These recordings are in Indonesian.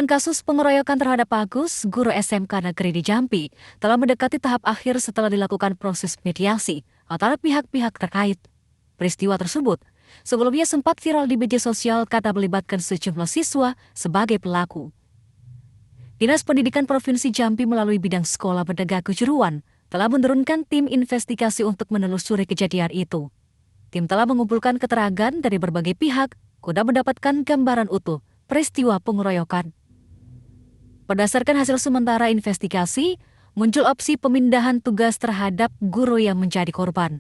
Kasus pengeroyokan terhadap Agus, guru SMK Negeri di Jambi, telah mendekati tahap akhir setelah dilakukan proses mediasi antara pihak-pihak terkait. Peristiwa tersebut sebelumnya sempat viral di media sosial karena melibatkan sejumlah siswa sebagai pelaku. Dinas Pendidikan Provinsi Jambi melalui bidang sekolah menegak kejuruan telah menurunkan tim investigasi untuk menelusuri kejadian itu. Tim telah mengumpulkan keterangan dari berbagai pihak guna mendapatkan gambaran utuh peristiwa pengeroyokan. Berdasarkan hasil sementara investigasi, muncul opsi pemindahan tugas terhadap guru yang menjadi korban.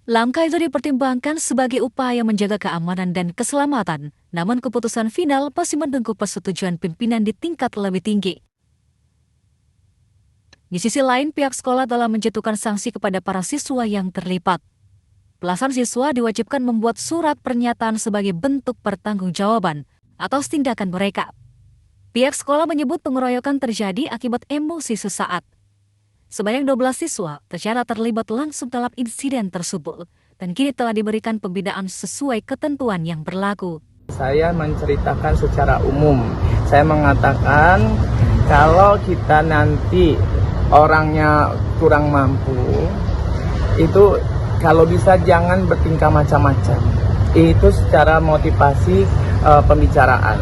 Langkah itu dipertimbangkan sebagai upaya menjaga keamanan dan keselamatan, namun keputusan final masih menunggu persetujuan pimpinan di tingkat lebih tinggi. Di sisi lain, pihak sekolah telah menjatuhkan sanksi kepada para siswa yang terlibat. Belasan siswa diwajibkan membuat surat pernyataan sebagai bentuk pertanggungjawaban atas tindakan mereka. Pihak sekolah menyebut pengeroyokan terjadi akibat emosi sesaat. Sebanyak 12 siswa tercatat terlibat langsung dalam insiden tersebut dan kini telah diberikan pembinaan sesuai ketentuan yang berlaku. Saya menceritakan secara umum. Saya mengatakan kalau kita nanti orangnya kurang mampu, itu kalau bisa jangan bertingkah macam-macam. Itu secara motivasi pembicaraan.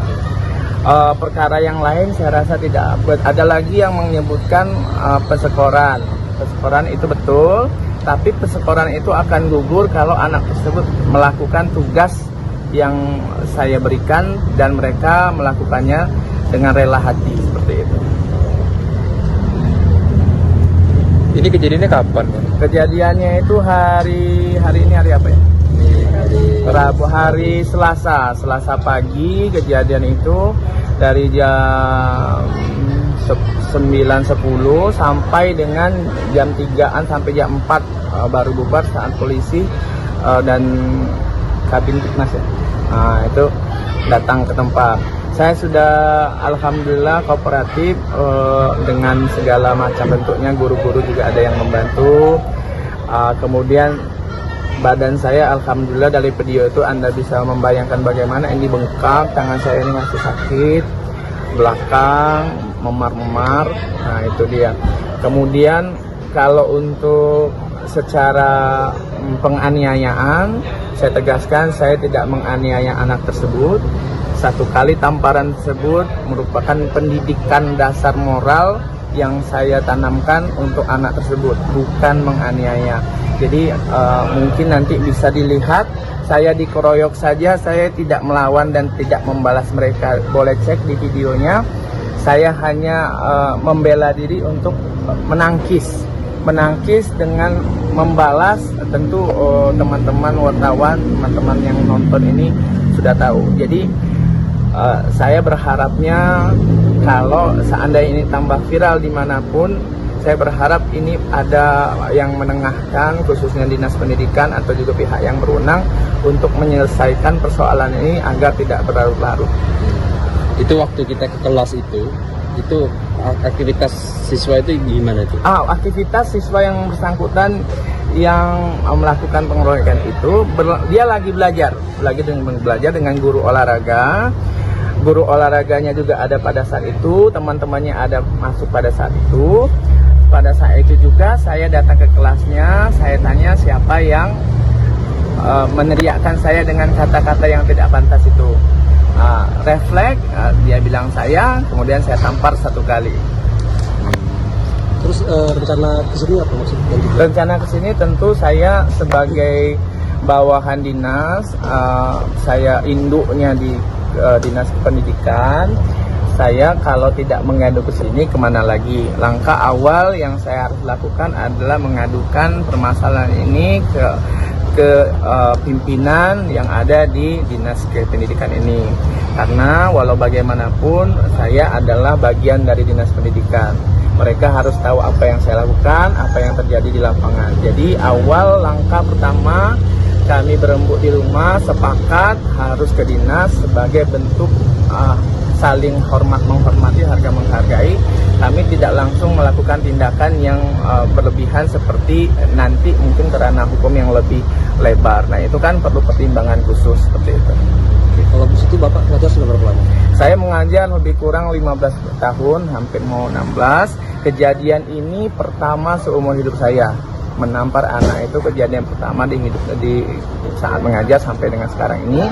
Perkara yang lain saya rasa tidak. Ada lagi yang menyebutkan persekoran. Persekoran itu betul, tapi persekoran itu akan gugur kalau anak tersebut melakukan tugas yang saya berikan dan mereka melakukannya dengan rela hati seperti itu. Ini kejadiannya kapan? Kejadiannya itu hari ini hari apa ya? Rabu, hari Selasa pagi kejadian itu dari jam 9.10 sampai dengan jam 3-an sampai jam 4 baru bubar saat polisi dan Kabin Tiknas ya. Nah, itu datang ke tempat. Saya sudah alhamdulillah kooperatif dengan segala macam bentuknya, guru-guru juga ada yang membantu. Kemudian badan saya alhamdulillah dari video itu Anda bisa membayangkan bagaimana ini bengkak, tangan saya ini masih sakit, belakang memar-memar. Nah, itu dia. Kemudian kalau untuk secara penganiayaan, saya tegaskan saya tidak menganiaya anak tersebut. Satu kali tamparan tersebut merupakan pendidikan dasar moral yang saya tanamkan untuk anak tersebut, bukan menganiaya. Jadi mungkin nanti bisa dilihat saya dikeroyok saja, saya tidak melawan dan tidak membalas mereka. Boleh cek di videonya, saya hanya membela diri untuk menangkis dengan membalas. Tentu teman-teman wartawan, teman-teman yang nonton ini sudah tahu. Jadi saya berharapnya kalau seandainya ini tambah viral dimanapun, saya berharap ini ada yang menengahkan, khususnya Dinas Pendidikan atau juga pihak yang berwenang untuk menyelesaikan persoalan ini agar tidak berlarut-larut. Itu waktu kita ke kelas itu aktivitas siswa itu gimana itu? Aktivitas siswa yang bersangkutan yang melakukan pengeroyokan itu, dia lagi belajar dengan guru olahraga. Guru olahraganya juga ada pada saat itu, teman-temannya ada masuk pada saat itu. Pada saat itu juga saya datang ke kelasnya, saya tanya siapa yang meneriakkan saya dengan kata-kata yang tidak pantas itu. Refleks, dia bilang saya, kemudian saya tampar 1 kali. Terus rencana kesini apa maksudnya? Rencana kesini tentu saya sebagai bawahan dinas, saya induknya di Dinas Pendidikan. Saya kalau tidak mengadu ke sini kemana lagi? Langkah awal yang saya harus lakukan adalah mengadukan permasalahan ini ke pimpinan yang ada di Dinas Pendidikan ini. Karena walau bagaimanapun saya adalah bagian dari Dinas Pendidikan. Mereka harus tahu apa yang saya lakukan, apa yang terjadi di lapangan. Jadi awal langkah pertama kami berembuk di rumah, sepakat harus ke dinas sebagai bentuk saling menghormati, harga menghargai. Kami tidak langsung melakukan tindakan yang berlebihan seperti nanti mungkin karena hukum yang lebih lebar. Nah, itu kan perlu pertimbangan khusus seperti itu. Kalau di situ Bapak ngajar sudah berapa lama? Saya mengajar lebih kurang 15 tahun, hampir mau 16. Kejadian ini pertama seumur hidup saya. Menampar anak itu kejadian pertama di saat mengajar sampai dengan sekarang ini.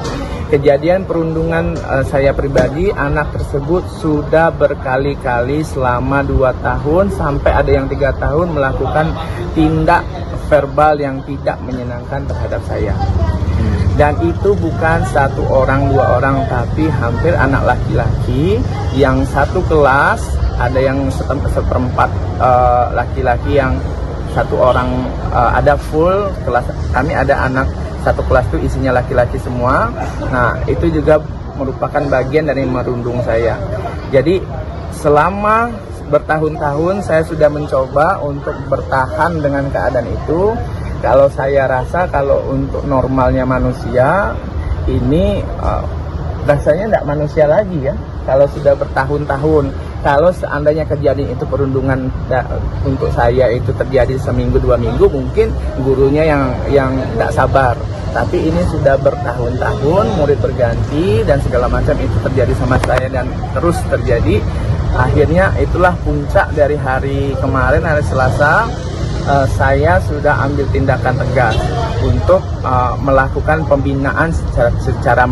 Kejadian perundungan saya pribadi, anak tersebut sudah berkali-kali selama 2 tahun sampai ada yang 3 tahun melakukan tindak verbal yang tidak menyenangkan terhadap saya. Dan itu bukan 1 orang 2 orang, tapi hampir anak laki-laki yang satu kelas, ada yang seperempat laki-laki yang 1 orang, ada full kelas. Kami ada anak 1 kelas itu isinya laki-laki semua. Nah itu juga merupakan bagian dari merundung saya. Jadi selama bertahun-tahun saya sudah mencoba untuk bertahan dengan keadaan itu. Kalau saya rasa kalau untuk normalnya manusia ini rasanya tidak manusia lagi ya. Kalau sudah bertahun-tahun, kalau seandainya kejadian itu perundungan untuk saya itu terjadi seminggu 2 minggu, mungkin gurunya yang tidak sabar. Tapi ini sudah bertahun-tahun, murid berganti dan segala macam itu terjadi sama saya dan terus terjadi. Akhirnya itulah puncak dari hari kemarin, hari Selasa. Saya sudah ambil tindakan tegas untuk melakukan pembinaan secara